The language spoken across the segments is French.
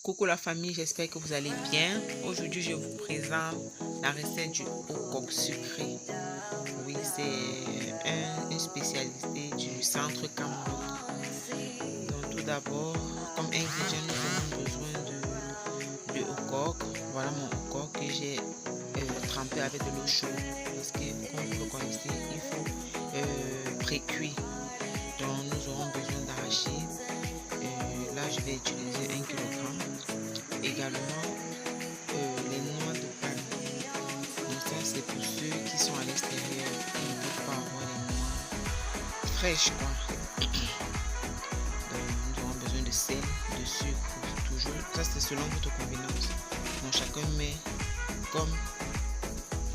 Coucou la famille, j'espère que vous allez bien. Aujourd'hui, je vous présente la recette du haut coq sucré. Oui, c'est une spécialité du centre Cameroun. Donc tout d'abord, comme ingrédient, nous avons besoin de haut coq. Voilà mon haut coq que j'ai trempé avec de l'eau chaude. Parce que, comme vous le connaissez, il faut pré-cuire. Donc nous aurons besoin d'arachide. Là, je vais utiliser 1 kg. Également, les noix de palme. Donc ça, c'est pour ceux qui sont à l'extérieur et ne peuvent pas avoir les noix fraîches, quoi. Donc, nous aurons besoin de sel, de sucre, toujours. Ça, c'est selon votre convenance. Donc, chacun met comme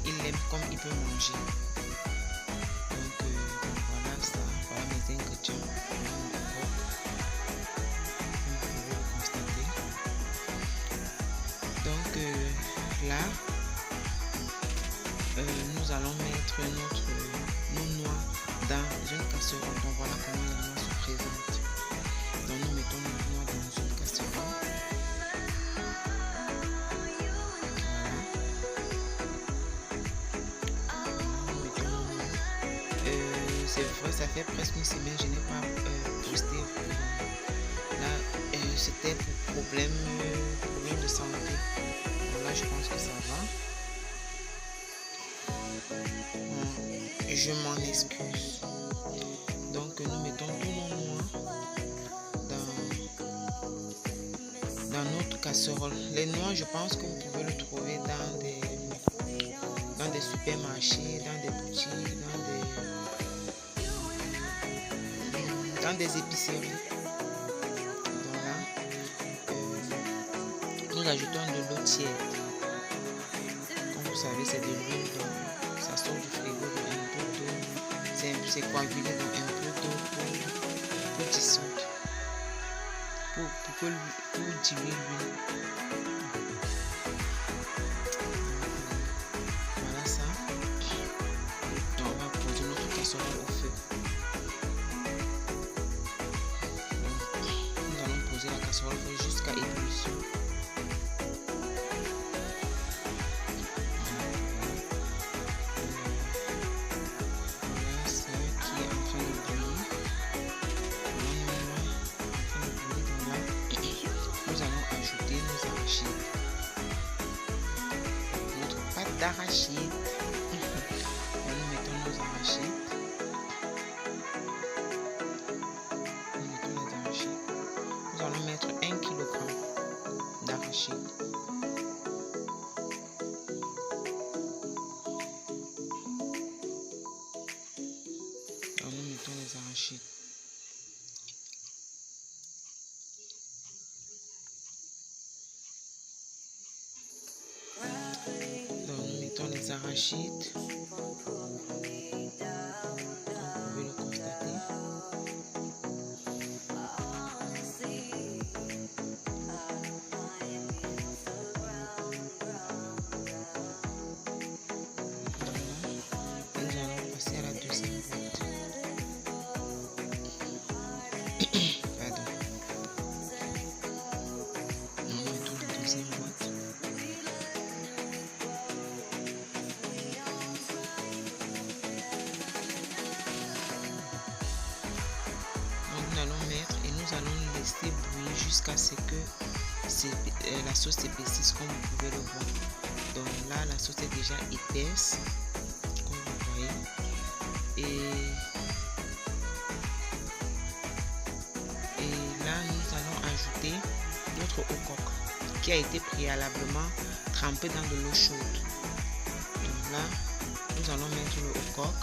il aime, comme il peut manger. Donc, voilà ça. Voilà mes ingrédients. Donc là, nous allons mettre nos noix dans une casserole. Donc voilà comment les noix se présentent. Donc nous mettons nos noix dans une casserole. C'est vrai, ça fait presque une semaine, je n'ai pas posté. Là, c'était pour problème de santé. Là, je pense que ça va. Bon, je m'en excuse. Donc, nous mettons tous nos noix dans notre casserole. Les noix, je pense que vous pouvez le trouver dans des supermarchés, dans des boutiques, dans des épiceries. Voilà. Nous ajoutons de l'eau tiède. Comme vous savez, c'est de l'huile, donc ça sort du frigo dans un peu d'eau. C'est coagulé dans un peu d'eau pour dissoudre, pour diluer l'huile. Voilà ça. Donc on va poser notre casserole au feu. Nous allons poser la casserole au feu jusqu'à ébullition. Notre pâte d'arachide. Nous mettons nos arachides. Nous allons mettre 1 kg d'arachides. Nous mettons les arachides. Les arachides, comme vous pouvez le constater. Voilà. Nous allons passer à la deuxième boîte. Pardon. Nous mettons la deuxième boîte. Nous allons mettre et nous allons laisser bouillir jusqu'à ce que la sauce s'épaississe, comme vous pouvez le voir. Donc là, la sauce est déjà épaisse, comme vous voyez. Et là, nous allons ajouter notre haut coq qui a été préalablement trempé dans de l'eau chaude. Donc là, nous allons mettre le haut coq.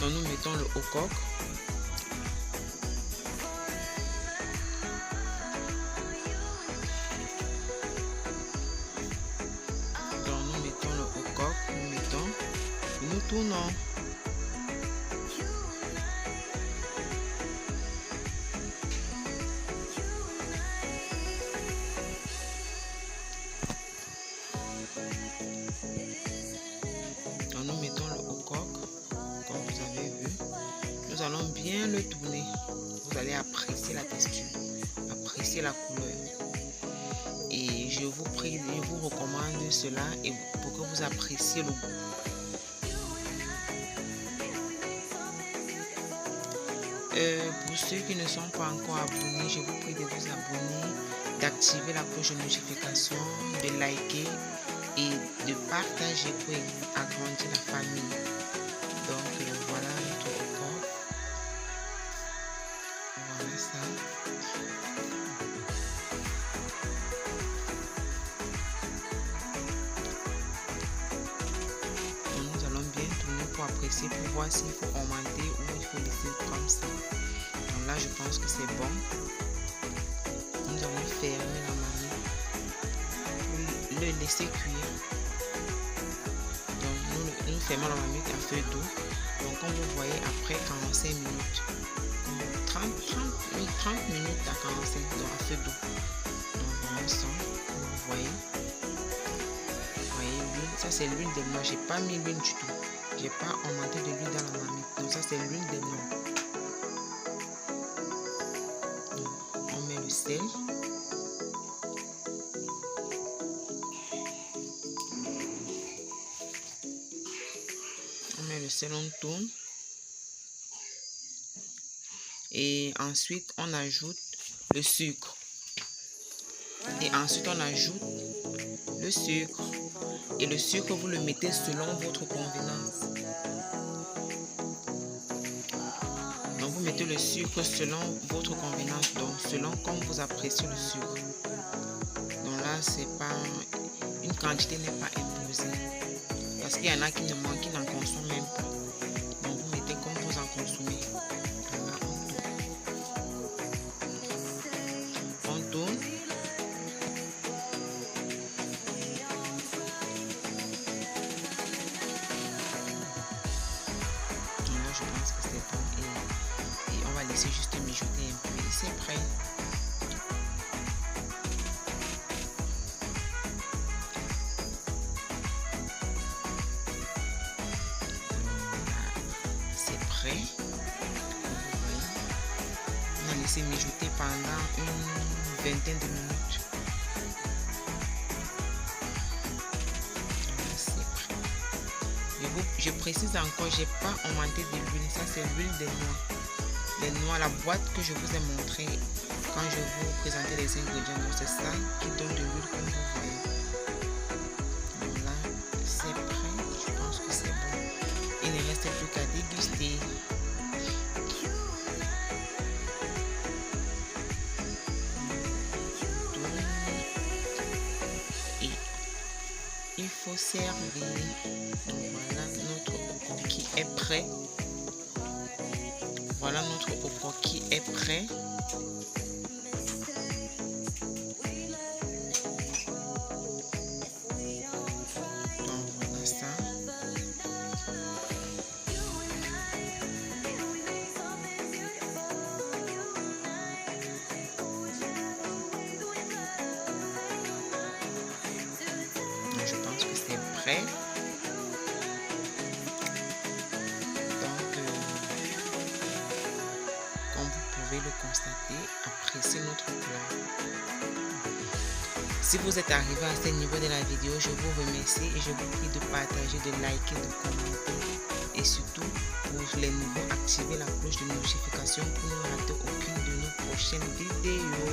Donc nous mettons le haut coq. Donc nous mettons le haut coq, nous tournons. Donc nous mettons le haut coq, comme vous avez vu. Nous allons bien le tourner, vous allez apprécier la texture, apprécier la couleur. Et je vous prie, je vous recommande cela et pour que vous appréciez le goût. Pour ceux qui ne sont pas encore abonnés, je vous prie de vous abonner, d'activer la cloche de notification, de liker et de partager pour agrandir la famille. Donc voilà notre record. Voilà ça. Donc nous allons bien tourner pour apprécier, pour voir s'il faut augmenter ou il faut laisser comme ça. Donc là je pense que c'est bon. Nous allons fermer la marmite pour le laisser cuire. Donc nous fermons la marmite à feu doux. Donc comme vous voyez, après 45 minutes, 30 minutes à 45, donc à feu doux. Donc voilà ça, comme vous voyez. Vous voyez l'huile, ça c'est l'huile de noix. J'ai pas mis l'huile du tout. J'ai pas augmenté de l'huile dans la marmite. Donc ça c'est l'huile de noix. On met le sel. On met le sel, on tourne. Et ensuite, on ajoute le sucre. Et ensuite, on ajoute le sucre. Et le sucre, vous le mettez selon votre convenance. Donc, vous mettez le sucre selon votre convenance. Donc, selon comme vous appréciez le sucre. Donc là, c'est pas... Une quantité n'est pas imposée. Parce qu'il y en a qui ne manquent, qui n'en consomment même pas. Donc, vous mettez comme vous en consommez. On tourne. Donc là, je pense que c'est bon. Et on va laisser juste mijoter un peu. Et c'est prêt. On a laissé mijoter pendant une vingtaine de minutes. C'est prêt. Je précise encore, j'ai pas augmenté de l'huile. Ça c'est l'huile des noix. Les noix, la boîte que je vous ai montré quand je vous présentais les ingrédients. C'est ça qui donne de l'huile comme vous voyez. Donc là, c'est prêt. Je pense que c'est bon. Il ne reste plus qu'à déguster. Il faut servir. Donc voilà notre okro qui est prêt. Voilà notre okro qui est prêt. Donc voilà ça. Je pense que c'est prêt. Donc, comme vous pouvez le constater, appréciez notre plat. Si vous êtes arrivé à ce niveau de la vidéo, je vous remercie et je vous prie de partager, de liker, de commenter. Et surtout, pour les nouveaux, activez la cloche de notification pour ne rater aucune de nos prochaines vidéos.